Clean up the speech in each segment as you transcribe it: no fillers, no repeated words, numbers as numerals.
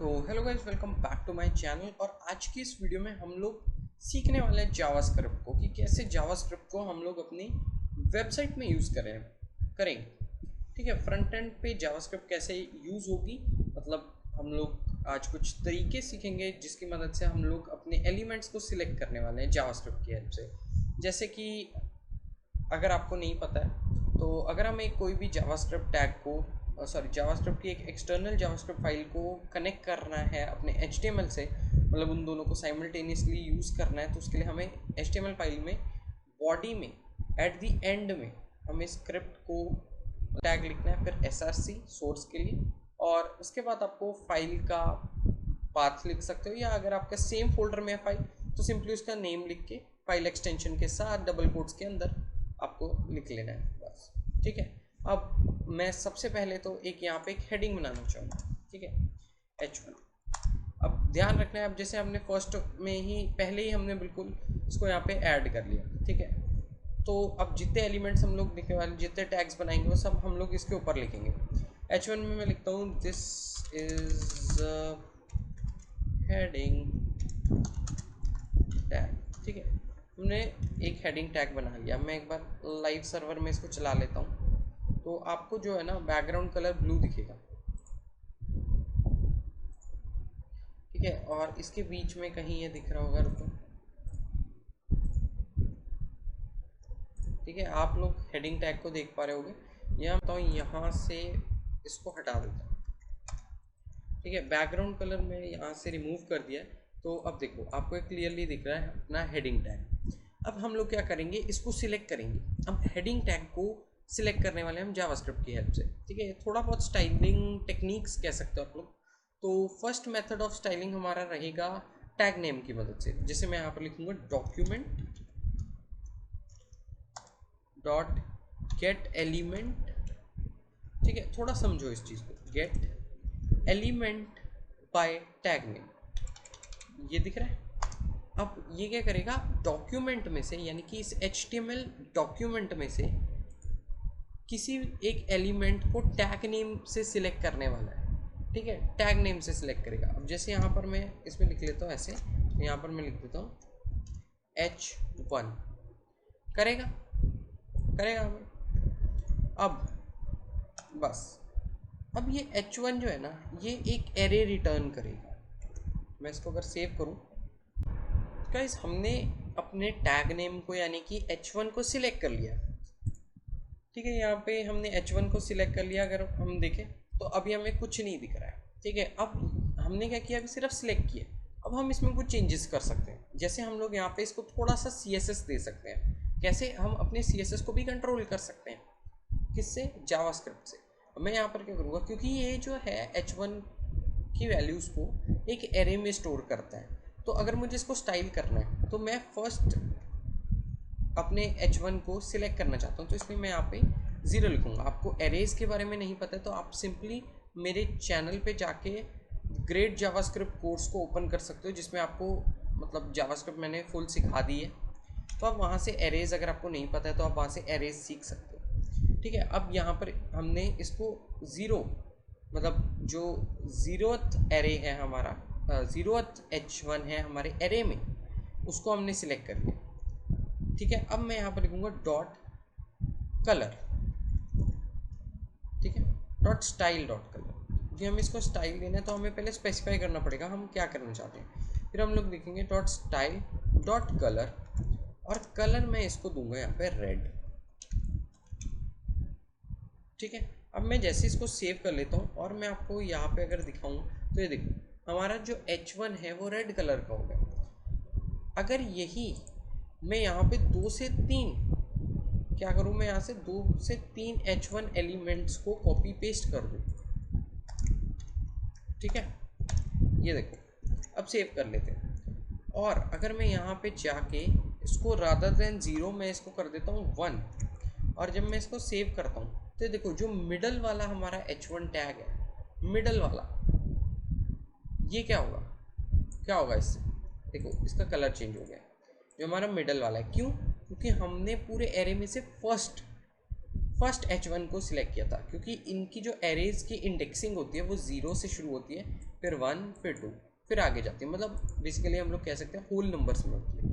तो hello guys, welcome back to my channel. और आज की इस वीडियो में हम लोग सीखने वाले हैं जावास्क्रिप्ट को, कि कैसे जावास्क्रिप्ट को हम लोग अपनी वेबसाइट में यूज़ करेंगे। ठीक है, फ्रंट एंड पे जावास्क्रिप्ट कैसे यूज़ होगी, मतलब हम लोग आज कुछ तरीके सीखेंगे जिसकी मदद से हम लोग अपने एलिमेंट्स को सिलेक्ट करने वाले हैं जावास्क्रिप्ट की हेल्प से। जैसे कि अगर आपको नहीं पता है तो अगर हमें कोई भी जावास्क्रिप्ट टैग को जावास्क्रिप्ट की एक एक्सटर्नल जावास्क्रिप्ट फाइल को कनेक्ट करना है अपने HTML से, मतलब उन दोनों को साइमल्टेनियसली यूज़ करना है, तो उसके लिए हमें HTML फाइल में बॉडी में एट द एंड में हमें स्क्रिप्ट को टैग लिखना है, फिर src सोर्स के लिए, और उसके बाद आपको फाइल का पाथ लिख सकते हो, या अगर आपका सेम फोल्डर में है फाइल तो सिंपली उसका नेम लिख के फाइल एक्सटेंशन के साथ डबल कोट्स के अंदर आपको लिख लेना है बस। ठीक है, अब मैं सबसे पहले तो एक यहाँ पे एक हेडिंग बनाना चाहूँगा। ठीक है, H1। अब ध्यान रखना है, अब जैसे हमने फर्स्ट में ही पहले ही हमने बिल्कुल इसको यहाँ पे ऐड कर लिया। ठीक है, तो अब जितने एलिमेंट्स हम लोग लिखने वाले, जितने टैग्स बनाएंगे वो सब हम लोग इसके ऊपर लिखेंगे। H1 में मैं लिखता हूँ दिस इज हेडिंग टैग। ठीक है, हमने एक हेडिंग टैग बना लिया। मैं एक बार लाइव सर्वर में इसको चला लेता हूँ, तो आपको जो है ना बैकग्राउंड कलर ब्लू दिखेगा। ठीक है, और इसके बीच में कहीं ये दिख रहा होगा, रुको। ठीक है, आप लोग हेडिंग टैग को देख पा रहे होंगे। यहाँ बताऊँ, यहाँ से इसको हटा देता हूँ। ठीक है, बैकग्राउंड कलर में यहाँ से रिमूव कर दिया है, तो अब देखो आपको क्लियरली दिख रहा है अपना हेडिंग टैग। अब हम लोग क्या करेंगे, इसको सिलेक्ट करेंगे। अब हेडिंग टैग को सिलेक्ट करने वाले हम जावास्क्रिप्ट की हेल्प से। ठीक है, थोड़ा बहुत स्टाइलिंग टेक्निक्स कह सकते हो आप लोग। तो फर्स्ट मेथड ऑफ स्टाइलिंग हमारा रहेगा टैग नेम की मदद से। जैसे मैं यहाँ पर लिखूंगा डॉक्यूमेंट डॉट गेट एलिमेंट। ठीक है, थोड़ा समझो इस चीज़ को, gate element by tag name, ये दिख रहा है। अब ये क्या करेगा, डॉक्यूमेंट में से, यानी कि इस HTML डॉक्यूमेंट में से किसी एक एलिमेंट को टैग नेम से सिलेक्ट करने वाला है। ठीक है, टैग नेम से सिलेक्ट करेगा। अब जैसे यहाँ पर मैं इसमें लिख लेता हूँ ऐसे, यहाँ पर मैं लिख देता हूँ H1। करेगा हमें। अब बस, अब ये H1 जो है ना, ये एक एरे रिटर्न करेगा। मैं इसको अगर सेव करूँ, गाइस हमने अपने टैग नेम को यानी कि H1 को सिलेक्ट कर लिया। ठीक है, यहाँ पे हमने H1 को सिलेक्ट कर लिया। अगर हम देखें तो अभी हमें कुछ नहीं दिख रहा है। ठीक है, अब हमने क्या किया, अभी सिर्फ सिलेक्ट किया। अब हम इसमें कुछ चेंजेस कर सकते हैं। जैसे हम लोग यहाँ पे इसको थोड़ा सा CSS दे सकते हैं। कैसे, हम अपने CSS को भी कंट्रोल कर सकते हैं, किससे, जावास्क्रिप्ट से। मैं यहाँ पर क्या करूँगा, क्योंकि ये जो है H1 की वैल्यूज़ को एक एरे में स्टोर करता है, तो अगर मुझे इसको स्टाइल करना है तो मैं फर्स्ट अपने H1 को सिलेक्ट करना चाहता हूँ, तो इसलिए मैं यहाँ पे 0 लिखूँगा। आपको एरेज के बारे में नहीं पता है तो आप सिंपली मेरे चैनल पे जाके ग्रेट जावास्क्रिप्ट कोर्स को ओपन कर सकते हो, जिसमें आपको मतलब जावास्क्रिप्ट मैंने फुल सिखा दी है। तो आप वहाँ से एरेज, अगर आपको नहीं पता है तो आप वहाँ से एरेज सीख सकते हो। ठीक है, अब यहाँ पर हमने इसको 0, मतलब जो 0th एरे है हमारा, 0th H1 है हमारे एरे में, उसको हमने सिलेक्ट कर लिया। ठीक है, अब मैं यहाँ पर लिखूंगा डॉट कलर। ठीक है, डॉट स्टाइल डॉट कलर, क्योंकि हमें इसको स्टाइल देना है तो हमें पहले स्पेसिफाई करना पड़ेगा हम क्या करना चाहते हैं। फिर हम लोग लिखेंगे डॉट स्टाइल डॉट कलर, और कलर मैं इसको दूंगा यहाँ पे रेड। ठीक है, अब मैं जैसे इसको सेव कर लेता हूँ और मैं आपको यहाँ पे अगर दिखाऊँ तो ये देखो हमारा जो H1 है वो रेड कलर का हो गया। अगर यही मैं यहाँ पे 2 से 3 क्या करूँ, मैं यहाँ से 2 से 3 H1 एलिमेंट्स को कॉपी पेस्ट कर दूँ। ठीक है, ये देखो, अब सेव कर लेते हैं। और अगर मैं यहाँ पे जाके इसको रादर देन 0 मैं इसको कर देता हूँ 1, और जब मैं इसको सेव करता हूँ तो देखो जो मिडल वाला हमारा H1 टैग है, मिडल वाला, ये क्या होगा इससे, देखो इसका कलर चेंज हो गया, जो हमारा मिडल वाला है। क्यों, क्योंकि हमने पूरे एरे में से फर्स्ट फर्स्ट H1 को सिलेक्ट किया था, क्योंकि इनकी जो एरेज की इंडेक्सिंग होती है वो 0 से शुरू होती है, फिर 1, फिर 2, फिर आगे जाती है। मतलब बेसिकली हम लोग कह सकते हैं होल नंबर्स में होती है।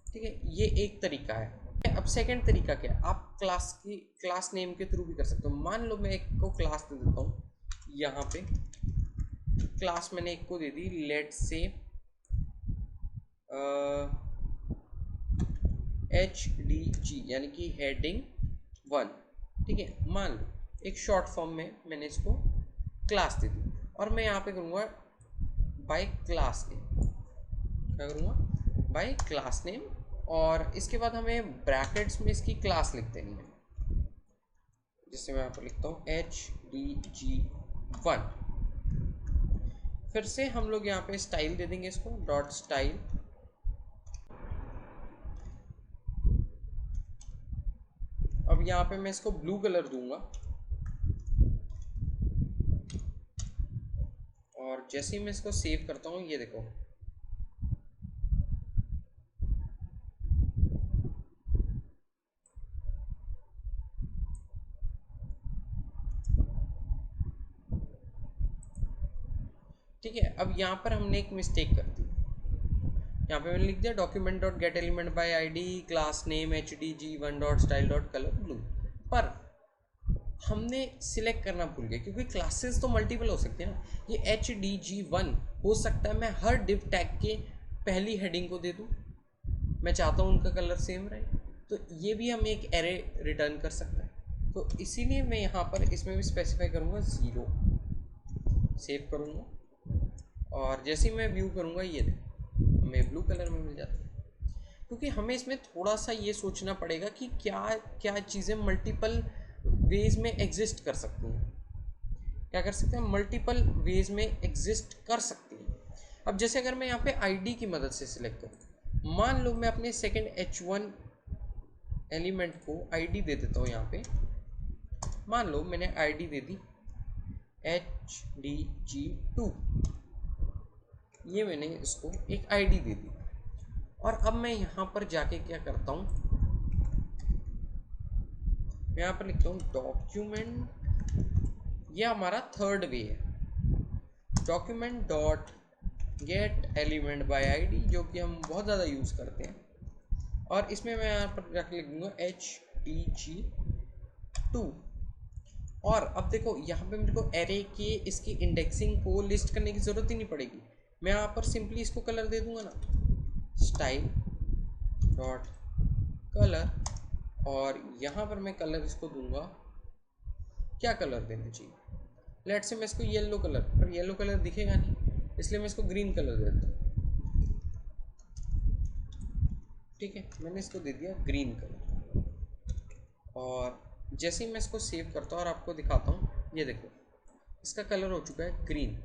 ठीक है, ये एक तरीका है। अब सेकंड तरीका क्या है, आप क्लास नेम के थ्रू भी कर सकते हो। मान लो मैं एक को क्लास दे देता हूँ, यहाँ पे क्लास मैंने एक को दे दी, लेट से HDG, यानी कि हेडिंग 1। ठीक है, मान लो एक शॉर्ट फॉर्म में मैंने इसको क्लास दे दी, और मैं यहाँ पे करूँगा बाय क्लास नेम। क्या करूँगा? बाय क्लास नेम, और इसके बाद हमें ब्रैकेट्स में इसकी क्लास लिख देनी है। जिससे मैं यहाँ पर लिखता हूँ HDG1। फिर से हम लोग यहाँ पे स्टाइल दे देंगे इसको, डॉट स्टाइल। अब यहाँ पे मैं इसको ब्लू कलर दूंगा, और जैसे ही मैं इसको सेव करता हूँ, ये देखो ठीक है। अब यहाँ पर हमने एक मिस्टेक कर दी, यहाँ पे मैंने लिख दिया document dot gate element by ID class name HDG1 dot style dot colour blue, पर हमने सिलेक्ट करना भूल गए, क्योंकि क्लासेस तो मल्टीपल हो सकते हैं ना। ये HDG1 हो सकता है मैं हर डिव टैग के पहली हेडिंग को दे दूँ, मैं चाहता हूँ उनका कलर सेम रहे, तो ये भी हम एक एरे रिटर्न कर सकते हैं। तो इसीलिए मैं यहाँ पर इसमें भी स्पेसिफाई करूँगा 0, सेव करूँगा, और जैसे ही मैं व्यू करूँगा ये हमें ब्लू कलर में मिल जाता है। क्योंकि हमें इसमें थोड़ा सा ये सोचना पड़ेगा कि क्या क्या चीज़ें मल्टीपल वेज में एग्जिस्ट कर सकती हैं। क्या कर सकते हैं? मल्टीपल वेज में एग्जिस्ट कर सकती हैं। अब जैसे अगर मैं यहाँ पे आईडी की मदद से सिलेक्ट करूँ, मान लो मैं अपने सेकंड H1 एलिमेंट को आईडी दे देता हूँ। यहाँ पे मान लो मैंने आईडी दे दी HDG2, ये मैंने इसको एक आईडी दे दी, और अब मैं यहाँ पर जाके क्या करता हूँ, मैं यहाँ पर लिखता हूँ डॉक्यूमेंट, ये हमारा थर्ड वे है, document dot gate element by ID, जो कि हम बहुत ज़्यादा यूज़ करते हैं। और इसमें मैं यहाँ पर जाके लिख दूँगा HDG2। और अब देखो यहाँ पे मेरे को एरे के इसकी इंडेक्सिंग को लिस्ट करने की ज़रूरत ही नहीं पड़ेगी। मैं यहाँ पर सिंपली इसको कलर दे दूँगा ना, स्टाइल डॉट कलर, और यहाँ पर मैं कलर इसको दूंगा, क्या कलर देना चाहिए, लेट से मैं इसको येलो कलर, पर येलो कलर दिखेगा नहीं, इसलिए मैं इसको ग्रीन कलर देता हूँ। ठीक है, मैंने इसको दे दिया ग्रीन कलर, और जैसे ही मैं इसको सेव करता हूँ और आपको दिखाता हूँ, ये देखो इसका कलर हो चुका है ग्रीन।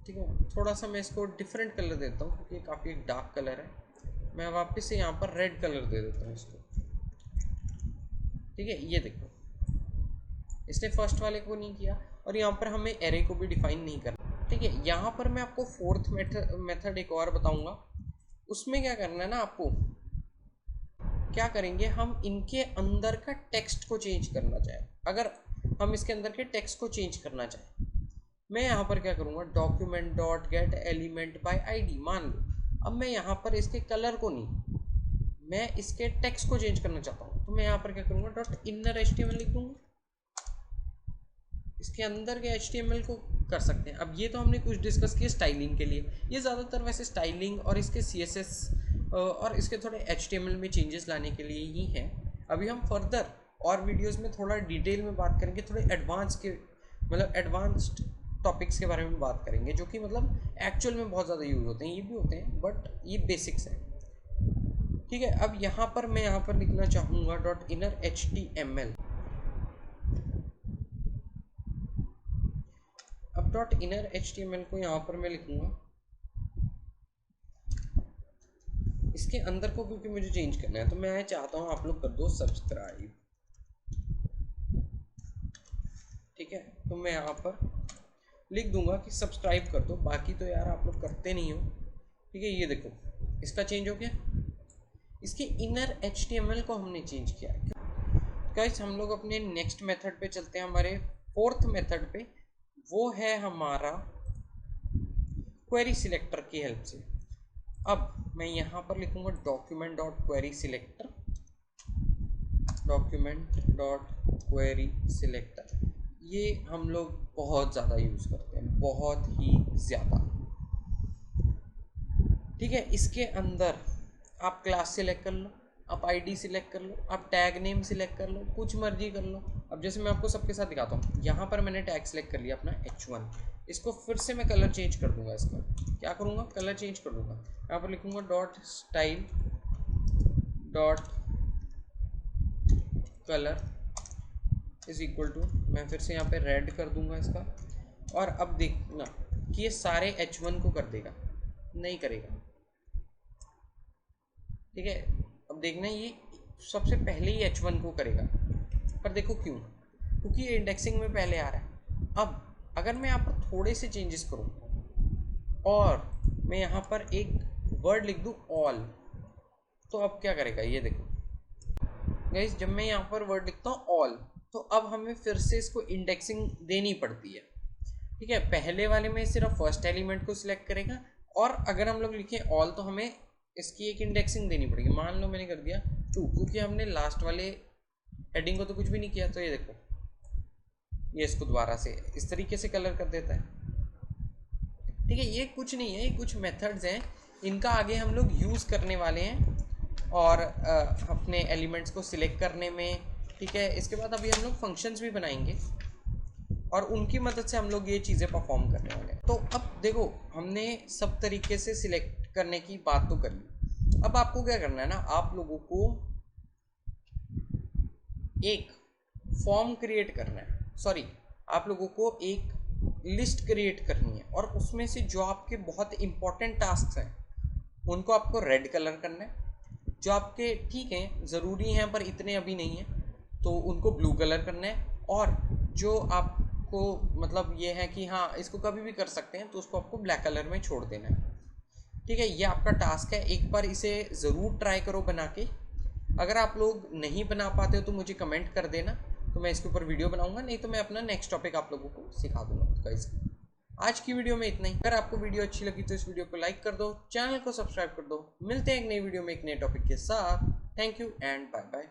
ठीक है, थोड़ा सा मैं इसको डिफरेंट कलर देता हूँ, क्योंकि काफ़ी एक डार्क कलर है। मैं वापस से यहाँ पर रेड कलर दे देता हूँ इसको। ठीक है, ये देखो इसने फर्स्ट वाले को नहीं किया, और यहाँ पर हमें एरे को भी डिफाइन नहीं करना। ठीक है, यहाँ पर मैं आपको फोर्थ मेथड एक और बताऊँगा। उसमें क्या करना है ना, आपको क्या करेंगे, हम इनके अंदर का टेक्स्ट को चेंज करना चाहें। अगर हम इसके अंदर के टेक्स्ट को चेंज करना चाहें, मैं यहाँ पर क्या करूँगा, document dot gate element by ID. मान लो अब मैं यहाँ पर इसके कलर को नहीं, मैं इसके टेक्स्ट को चेंज करना चाहता हूँ, तो मैं यहाँ पर क्या करूँगा, डॉट इनर HTML लिख दूँगा। इसके अंदर के HTML को कर सकते हैं। अब ये तो हमने कुछ डिस्कस किया स्टाइलिंग के लिए, ये ज़्यादातर वैसे स्टाइलिंग और इसके CSS और इसके थोड़े HTML में चेंजेस लाने के लिए ही हैं। अभी हम फर्दर और वीडियोस में थोड़ा डिटेल में बात करेंगे, थोड़े एडवांस के मतलब एडवांस्ड टॉपिक्स के बारे में बात करेंगे, जो कि मतलब एक्चुअल में बहुत ज़्यादा यूज़ होते हैं। ये भी होते हैं बट ये बेसिक्स हैं। ठीक है, अब यहाँ पर मैं यहाँ पर लिखना चाहूँगा डॉट इनर HTML। अब डॉट इनर HTML को यहाँ पर मैं लिखूँगा, इसके अंदर को क्योंकि मुझे चेंज करना है, तो मैं चाहता हूँ आप लोग कर दो सब्सक्राइब। ठीक है, तो मैं यहाँ पर लिख दूंगा कि सब्सक्राइब कर दो, बाकी तो यार आप लोग करते नहीं हो। ठीक है, ये देखो इसका चेंज हो गया, इसके इनर HTML को हमने चेंज किया। गाइस हम लोग अपने नेक्स्ट मेथड पे चलते हैं, हमारे फोर्थ मेथड पे, वो है हमारा क्वेरी सिलेक्टर की हेल्प से। अब मैं यहाँ पर लिखूंगा document dot query selector, document dot query selector. ये हम लोग बहुत ज़्यादा यूज़ करते हैं, बहुत ही ज़्यादा। ठीक है, इसके अंदर आप क्लास सिलेक्ट कर लो, आप आईडी सिलेक्ट कर लो, आप टैग नेम सिलेक्ट कर लो, कुछ मर्जी कर लो। अब जैसे मैं आपको सबके साथ दिखाता हूँ, यहाँ पर मैंने टैग सिलेक्ट कर लिया अपना H1। इसको फिर से मैं कलर चेंज कर दूंगा, इसका क्या करूँगा, कलर चेंज कर दूंगा। यहाँ पर लिखूँगा dot style dot colour is equal to, मैं फिर से यहाँ पे रेड कर दूंगा इसका। और अब देखना कि ये सारे H1 को कर देगा, नहीं करेगा। ठीक है, अब देखना ये सबसे पहले ही H1 को करेगा, पर देखो क्यों, क्योंकि ये इंडेक्सिंग में पहले आ रहा है। अब अगर मैं यहाँ पर थोड़े से चेंजेस करूँ और मैं यहाँ पर एक वर्ड लिख दूँ ऑल, तो अब क्या करेगा ये देखो गाइस। जब मैं यहाँ पर वर्ड लिखता हूँ ऑल, तो अब हमें फिर से इसको इंडेक्सिंग देनी पड़ती है। ठीक है, पहले वाले में सिर्फ फर्स्ट एलिमेंट को सिलेक्ट करेगा, और अगर हम लोग लिखें ऑल तो हमें इसकी एक इंडेक्सिंग देनी पड़ेगी। मान लो मैंने कर दिया 2, क्योंकि हमने लास्ट वाले हेडिंग को तो कुछ भी नहीं किया। तो ये देखो, ये इसको दोबारा से इस तरीके से कलर कर देता है। ठीक है, ये कुछ नहीं है, ये कुछ मेथड्स हैं, इनका आगे हम लोग यूज़ करने वाले हैं और अपने एलिमेंट्स को सिलेक्ट करने में। ठीक है, इसके बाद अभी हम लोग फंक्शंस भी बनाएंगे और उनकी मदद से हम लोग ये चीज़ें परफॉर्म करने वाले हैं। तो अब देखो, हमने सब तरीके से सिलेक्ट करने की बात तो कर ली। अब आपको क्या करना है ना, आप लोगों को एक फॉर्म क्रिएट करना है, सॉरी आप लोगों को एक लिस्ट क्रिएट करनी है, और उसमें से जो आपके बहुत इंपॉर्टेंट टास्क हैं उनको आपको रेड कलर करना है। जो आपके ठीक हैं, ज़रूरी हैं पर इतने अभी नहीं हैं, तो उनको ब्लू कलर करना है। और जो आपको मतलब ये है कि हाँ इसको कभी भी कर सकते हैं, तो उसको आपको ब्लैक कलर में छोड़ देना है। ठीक है, ये आपका टास्क है, एक बार इसे ज़रूर ट्राई करो बना के। अगर आप लोग नहीं बना पाते हो तो मुझे कमेंट कर देना, तो मैं इसके ऊपर वीडियो बनाऊंगा, नहीं तो मैं अपना नेक्स्ट टॉपिक आप लोगों को सिखा दूंगा। तो गाइस आज की वीडियो में इतना ही। अगर आपको वीडियो अच्छी लगी तो इस वीडियो को लाइक कर दो, चैनल को सब्सक्राइब कर दो। मिलते हैं एक नई वीडियो में एक नए टॉपिक के साथ। Thank you and bye bye.